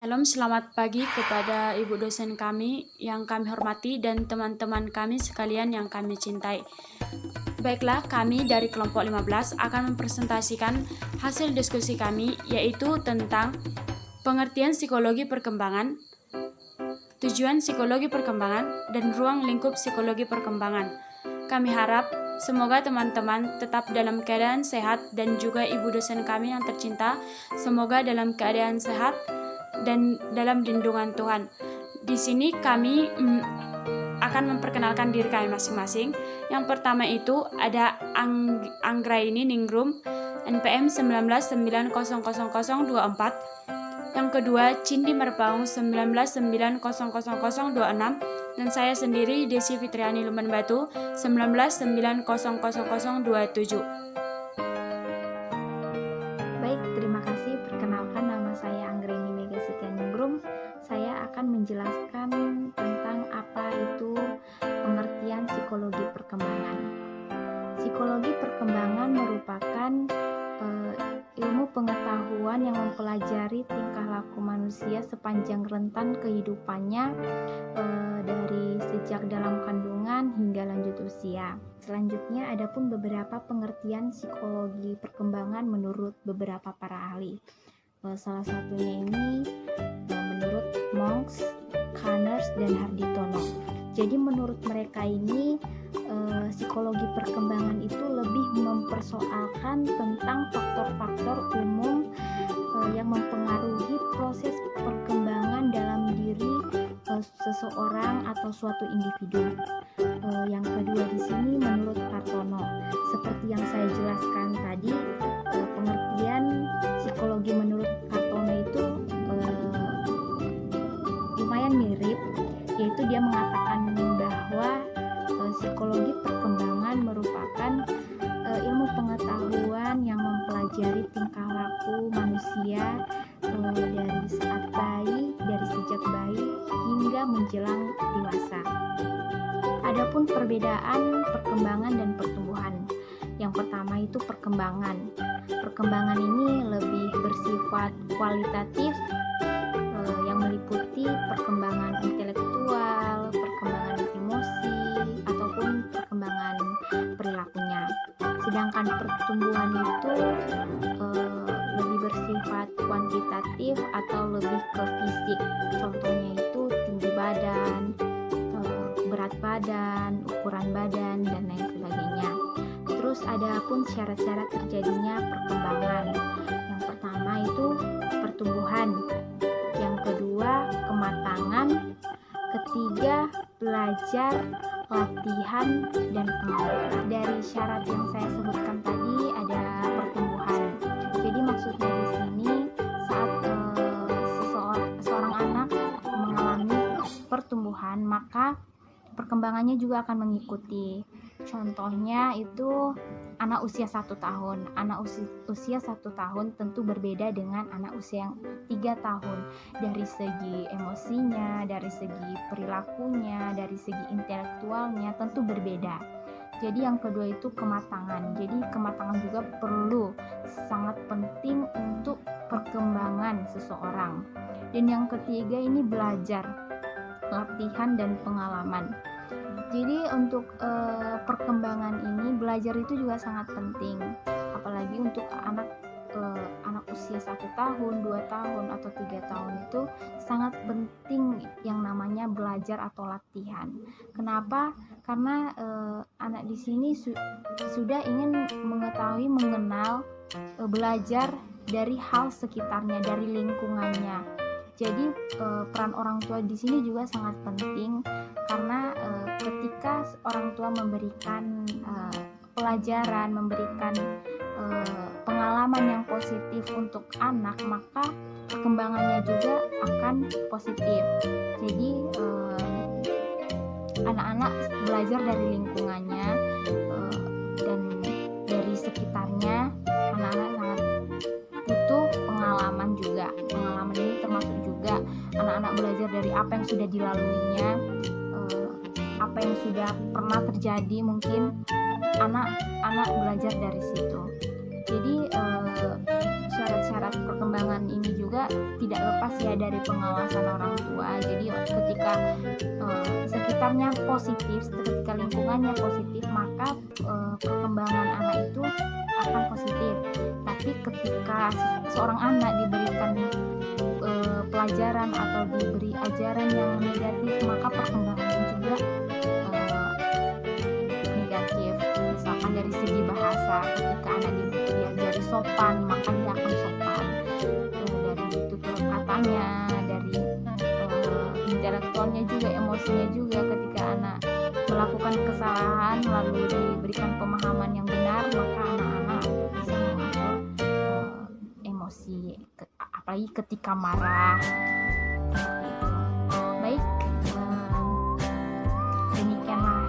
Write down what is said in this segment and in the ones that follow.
Salam selamat pagi kepada ibu dosen kami yang kami hormati dan teman-teman kami sekalian yang kami cintai. Baiklah, kami dari kelompok 15 akan mempresentasikan hasil diskusi kami, yaitu tentang pengertian psikologi perkembangan, tujuan psikologi perkembangan, dan ruang lingkup psikologi perkembangan. Kami harap semoga teman-teman tetap dalam keadaan sehat dan juga ibu dosen kami yang tercinta semoga dalam keadaan sehat dan dalam lindungan Tuhan. Di sini kami akan memperkenalkan diri kami masing-masing. Yang pertama itu ada Anggraini Ningrum, NPM 19900024. Yang kedua Cindi Merpaung 19900026, dan saya sendiri Desi Fitriani Lumban Batu 19900027. Baik, terima kasih. Perkenalkan, nama saya Anggraini Megasitian Ningrum. Saya akan menjelaskan tentang apa itu pengertian psikologi perkembangan. Psikologi perkembangan merupakan ilmu pengetahuan yang mempelajari tingkah laku manusia sepanjang rentan kehidupannya, dari sejak dalam kandungan hingga lanjut usia. Selanjutnya ada pun beberapa pengertian psikologi perkembangan menurut beberapa para ahli. Salah satunya ini menurut Monks, Connors, dan Harditono. Jadi menurut mereka ini psikologi perkembangan itu lebih mempersoalkan tentang faktor-faktor umum yang mempengaruhi proses perkembangan dalam diri seseorang atau suatu individu. Yang kedua di sini menurut Hartono, seperti yang saya jelaskan tadi, pengertian psikologi menurut Hartono itu lumayan mirip, yaitu dia mengatakan bahwa psikologi perkembangan merupakan ilmu pengetahuan yang mempelajari tingkah laku manusia dari saat bayi, dari sejak bayi hingga menjelang dewasa. Adapun perbedaan perkembangan dan pertumbuhan. Yang pertama itu perkembangan. Perkembangan ini lebih bersifat kualitatif, yang meliputi perkembangan intelektual, perkembangan emosi, ataupun perkembangan perilakunya. Sedangkan pertumbuhan itu lebih bersifat kuantitatif atau lebih ke fisik. Contohnya itu tinggi badan, berat badan, ukuran badan, dan lain sebagainya. Terus ada pun syarat-syarat terjadinya perkembangan. Yang pertama itu pertumbuhan, yang kedua kematangan, ketiga belajar, latihan, dan pengalaman. Dari syarat yang saya sebutkan tadi ada pertumbuhan. Jadi maksudnya di sini saat seorang anak mengalami pertumbuhan, maka perkembangannya juga akan mengikuti. Contohnya itu anak usia 1 tahun. Anak usia 1 tahun tentu berbeda dengan anak usia yang 3 tahun. Dari segi emosinya, dari segi perilakunya, dari segi intelektualnya tentu berbeda. Jadi yang kedua itu kematangan. Jadi kematangan juga perlu, sangat penting untuk perkembangan seseorang. Dan yang ketiga ini belajar, latihan, dan pengalaman. Jadi untuk perkembangan ini belajar itu juga sangat penting, apalagi untuk anak usia 1 tahun, 2 tahun, atau 3 tahun itu sangat penting yang namanya belajar atau latihan. Kenapa? Karena anak di sini sudah ingin mengetahui, mengenal, belajar dari hal sekitarnya, dari lingkungannya. Jadi peran orang tua di sini juga sangat penting, karena ketika orang tua memberikan pelajaran, memberikan pengalaman yang positif untuk anak, maka perkembangannya juga akan positif. Jadi anak-anak belajar dari lingkungannya dan dari sekitarnya. Anak-anak sangat butuh pengalaman juga. Pengalaman ini termasuk juga anak-anak belajar dari apa yang sudah dilaluinya, apa yang sudah pernah terjadi. Mungkin anak belajar dari situ. Jadi syarat-syarat perkembangan ini juga tidak lepas ya dari pengawasan orang tua. Jadi ketika sekitarnya positif, ketika lingkungannya positif, maka perkembangan anak itu akan positif. Tapi ketika seorang anak diberikan pelajaran atau diberi ajaran yang negatif, maka perkembangannya juga negatif. Misalkan dari segi bahasa, ketika anak diajari sopan, maka dia akan sopan. Dari tutur katanya, dari intelektualnya juga, emosinya juga. Ketika anak melakukan kesalahan lalu diberikan pemahaman yang benar, maka anak-anak bisa mengatur emosi, apalagi ketika marah. Baik, demikianlah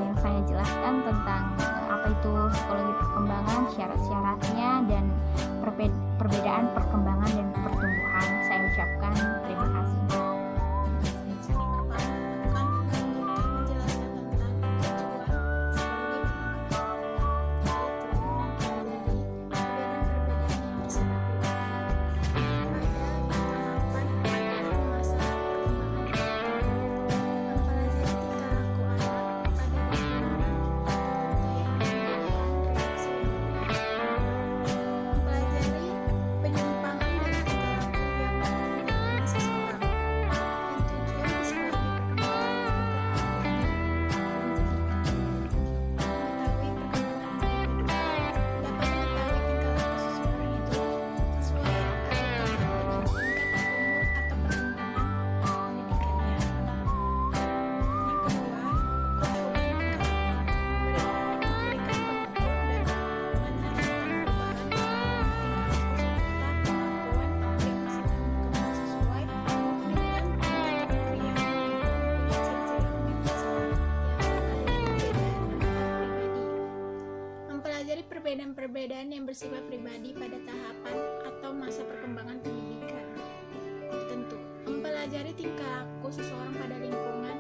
yang saya jelaskan tentang apa itu psikologi perkembangan, syarat-syaratnya, dan perbedaan perkembangan dan pertumbuhan. Saya ucapkan terima kasih. Perbedaan yang bersifat pribadi pada tahapan atau masa perkembangan pendidikan tertentu. Mempelajari tingkah laku seseorang pada lingkungan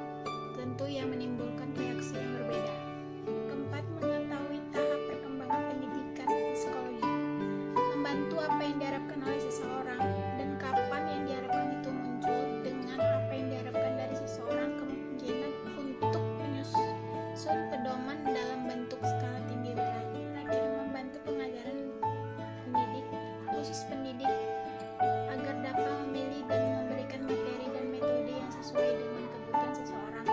tentu yang menimbulkan reaksi yang berbeda. Keempat, mengetahui tahap perkembangan pendidikan psikologi. Membantu apa yang diharapkan oleh seseorang dan kapan yang diharapkan itu muncul dengan apa yang diharapkan dari seseorang, kemungkinan untuk menyusun pedoman dalam bentuk skala tinggi berat. Membantu pengajaran pendidik, khusus pendidik, agar dapat memilih dan memberikan materi dan metode yang sesuai dengan kebutuhan seseorang,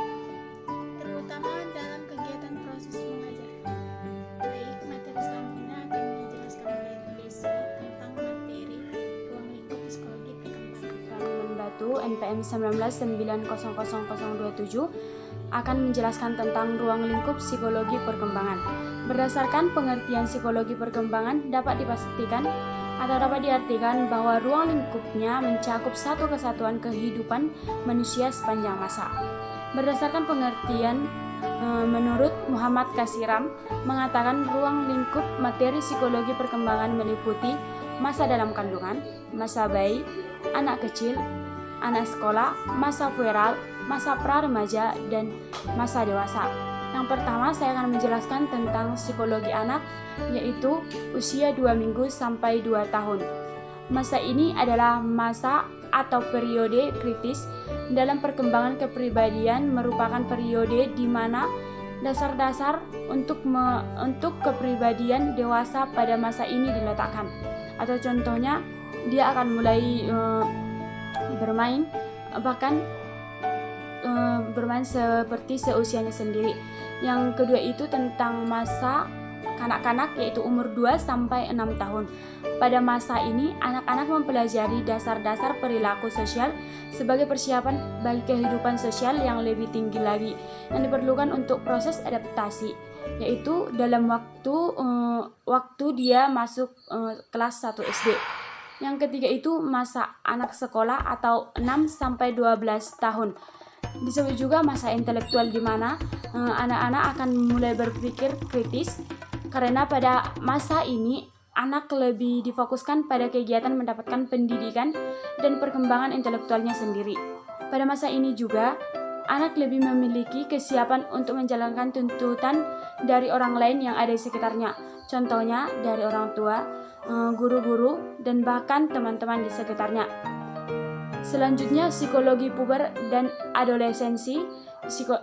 terutama dalam kegiatan proses mengajar. Baik, materi selanjutnya akan dijelaskan oleh Desi tentang materi ruang lingkup psikologi perkembangan. Laman Batu NPM 19900027 akan menjelaskan tentang ruang lingkup psikologi perkembangan. Berdasarkan pengertian psikologi perkembangan, dapat dipastikan atau dapat diartikan bahwa ruang lingkupnya mencakup satu kesatuan kehidupan manusia sepanjang masa. Berdasarkan pengertian menurut Muhammad Kasiram mengatakan ruang lingkup materi psikologi perkembangan meliputi masa dalam kandungan, masa bayi, anak kecil, anak sekolah, masa pueral, masa pra-remaja, dan masa dewasa. Yang pertama, saya akan menjelaskan tentang psikologi anak, yaitu usia 2 minggu sampai 2 tahun. Masa ini adalah masa atau periode kritis dalam perkembangan kepribadian, merupakan periode di mana dasar-dasar untuk kepribadian dewasa pada masa ini diletakkan. Atau contohnya, dia akan mulai bermain, bahkan bermain seperti seusianya sendiri. Yang kedua itu tentang masa kanak-kanak, yaitu umur 2 sampai 6 tahun. Pada masa ini, anak-anak mempelajari dasar-dasar perilaku sosial sebagai persiapan bagi kehidupan sosial yang lebih tinggi lagi yang diperlukan untuk proses adaptasi, yaitu dalam waktu dia masuk kelas 1 SD. Yang ketiga itu masa anak sekolah atau 6 sampai 12 tahun. Disebut juga masa intelektual, di mana anak-anak akan mulai berpikir kritis, karena pada masa ini anak lebih difokuskan pada kegiatan mendapatkan pendidikan dan perkembangan intelektualnya sendiri. Pada masa ini juga anak lebih memiliki kesiapan untuk menjalankan tuntutan dari orang lain yang ada di sekitarnya. Contohnya dari orang tua, guru-guru, dan bahkan teman-teman di sekitarnya. Selanjutnya, psikologi puber dan adolescensi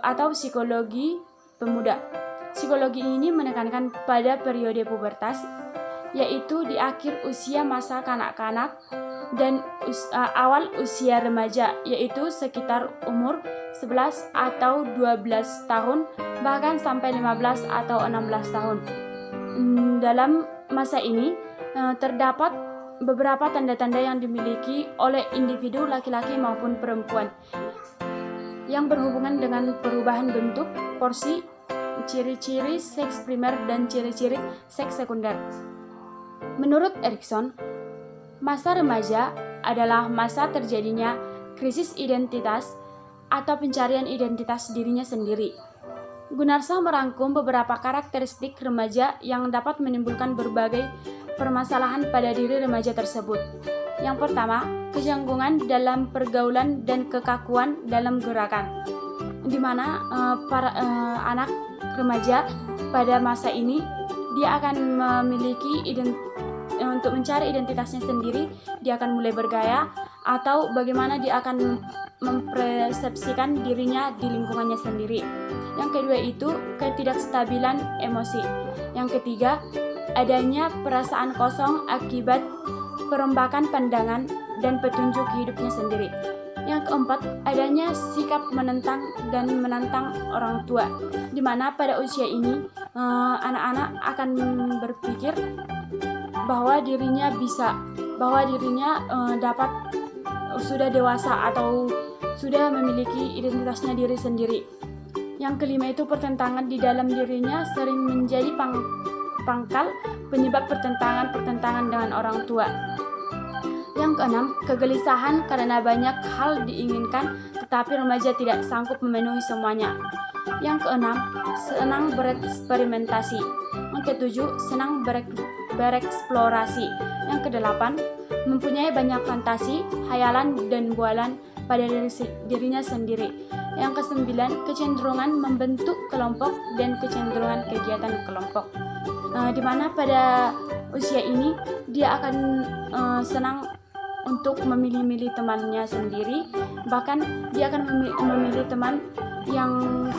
atau psikologi pemuda. Psikologi ini menekankan pada periode pubertas, yaitu di akhir usia masa kanak-kanak dan awal usia remaja, yaitu sekitar umur 11 atau 12 tahun, bahkan sampai 15 atau 16 tahun. Dalam masa ini, terdapat beberapa tanda-tanda yang dimiliki oleh individu laki-laki maupun perempuan yang berhubungan dengan perubahan bentuk, porsi, ciri-ciri seks primer, dan ciri-ciri seks sekunder. Menurut Erikson, masa remaja adalah masa terjadinya krisis identitas atau pencarian identitas dirinya sendiri. Gunarsa merangkum beberapa karakteristik remaja yang dapat menimbulkan berbagai permasalahan pada diri remaja tersebut. Yang pertama, kecanggungan dalam pergaulan dan kekakuan dalam gerakan, di mana para anak remaja pada masa ini dia akan memiliki untuk mencari identitasnya sendiri. Dia akan mulai bergaya atau bagaimana dia akan mempersepsikan dirinya di lingkungannya sendiri. Yang kedua itu ketidakstabilan emosi. Yang ketiga, adanya perasaan kosong akibat perombakan pandangan dan petunjuk hidupnya sendiri. Yang keempat, adanya sikap menentang dan menantang orang tua, di mana pada usia ini anak-anak akan berpikir bahwa dirinya bisa, bahwa dirinya dapat sudah dewasa atau sudah memiliki identitasnya diri sendiri. Yang kelima itu pertentangan di dalam dirinya sering menjadi pangkal penyebab pertentangan dengan orang tua. Yang keenam, kegelisahan karena banyak hal diinginkan tetapi remaja tidak sanggup memenuhi semuanya. Yang keenam, senang bereksperimentasi. Yang ketujuh, senang bereksplorasi. Yang kedelapan, mempunyai banyak fantasi, hayalan, dan bualan pada dirinya sendiri. Yang kesembilan, kecenderungan membentuk kelompok dan kecenderungan kegiatan kelompok. Di mana pada usia ini dia akan senang untuk memilih-milih temannya sendiri, bahkan dia akan memilih teman yang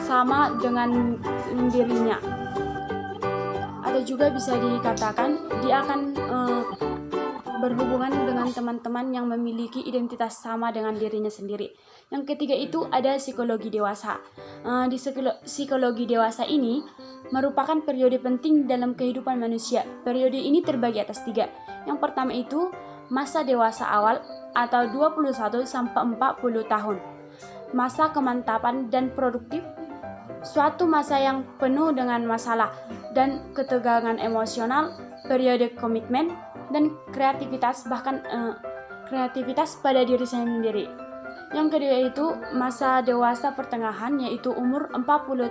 sama dengan dirinya. Atau juga bisa dikatakan dia akan berhubungan dengan teman-teman yang memiliki identitas sama dengan dirinya sendiri. Yang ketiga itu ada psikologi dewasa. Di psikologi dewasa ini merupakan periode penting dalam kehidupan manusia. Periode ini terbagi atas 3. Yang pertama itu masa dewasa awal atau 21 sampai 40 tahun. Masa kemantapan dan produktif, suatu masa yang penuh dengan masalah dan ketegangan emosional, periode komitmen dan kreativitas, bahkan kreativitas pada diri sendiri. Yang kedua itu masa dewasa pertengahan, yaitu umur 40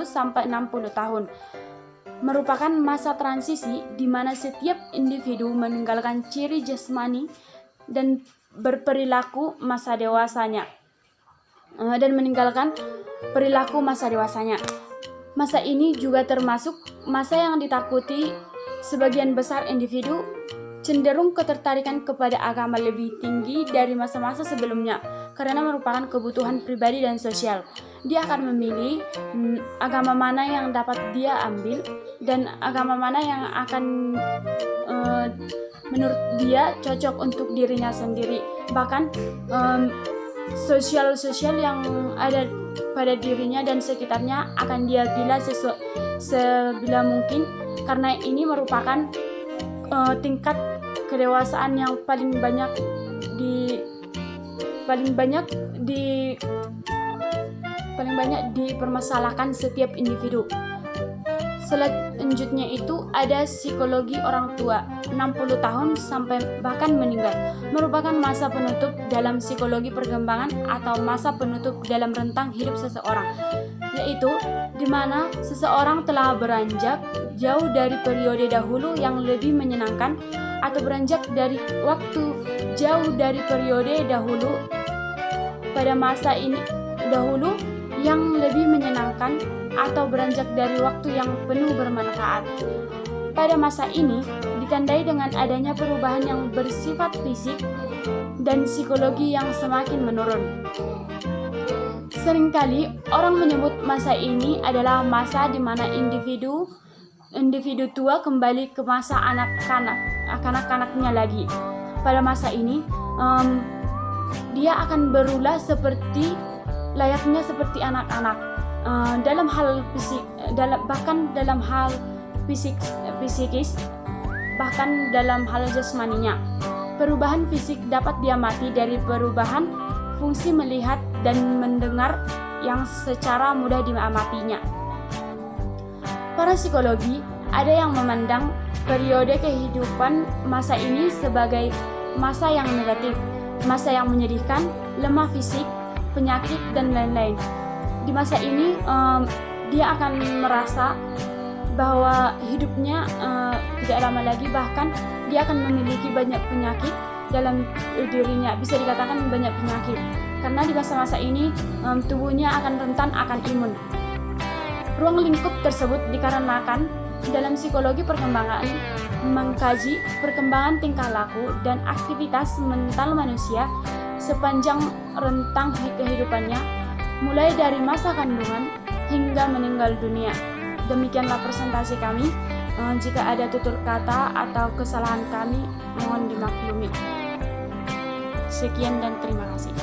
sampai 60 tahun. Merupakan masa transisi di mana setiap individu meninggalkan ciri jasmani dan berperilaku masa dewasanya dan meninggalkan perilaku masa dewasanya. Masa ini juga termasuk masa yang ditakuti sebagian besar individu, cenderung ketertarikan kepada agama lebih tinggi dari masa-masa sebelumnya karena merupakan kebutuhan pribadi dan sosial. Dia akan memilih agama mana yang dapat dia ambil dan agama mana yang akan menurut dia cocok untuk dirinya sendiri. Bahkan sosial yang ada pada dirinya dan sekitarnya akan dia pilih sebila mungkin, karena ini merupakan tingkat kedewasaan yang paling banyak dipermasalahkan setiap individu. Selanjutnya itu ada psikologi orang tua, 60 tahun sampai bahkan meninggal. Merupakan masa penutup dalam psikologi perkembangan atau masa penutup dalam rentang hidup seseorang, yaitu di mana seseorang telah beranjak jauh dari periode dahulu yang lebih menyenangkan atau beranjak dari waktu jauh dari periode dahulu. Pada masa ini dahulu yang lebih menyenangkan atau beranjak dari waktu yang penuh bermanfaat. Pada masa ini ditandai dengan adanya perubahan yang bersifat fisik dan psikologi yang semakin menurun. Seringkali orang menyebut masa ini adalah masa di mana individu tua kembali ke masa kanak-kanaknya lagi. Pada masa ini dia akan berulah layaknya seperti anak-anak, dalam hal fisik, bahkan dalam hal psikis, bahkan dalam hal jasmaninya. Perubahan fisik dapat diamati dari perubahan fungsi melihat dan mendengar yang secara mudah diamatinya. Para psikologi ada yang memandang periode kehidupan masa ini sebagai masa yang negatif, masa yang menyedihkan, lemah fisik, penyakit, dan lain-lain. Di masa ini dia akan merasa bahwa hidupnya tidak lama lagi, bahkan dia akan memiliki banyak penyakit dalam dirinya, bisa dikatakan banyak penyakit, karena di masa-masa ini tubuhnya akan rentan akan imun. Ruang lingkup tersebut dikarenakan dalam psikologi perkembangan mengkaji perkembangan tingkah laku dan aktivitas mental manusia sepanjang rentang kehidupannya, mulai dari masa kandungan hingga meninggal dunia. Demikianlah presentasi kami. Jika ada tutur kata atau kesalahan kami, mohon dimaklumi. Sekian dan terima kasih.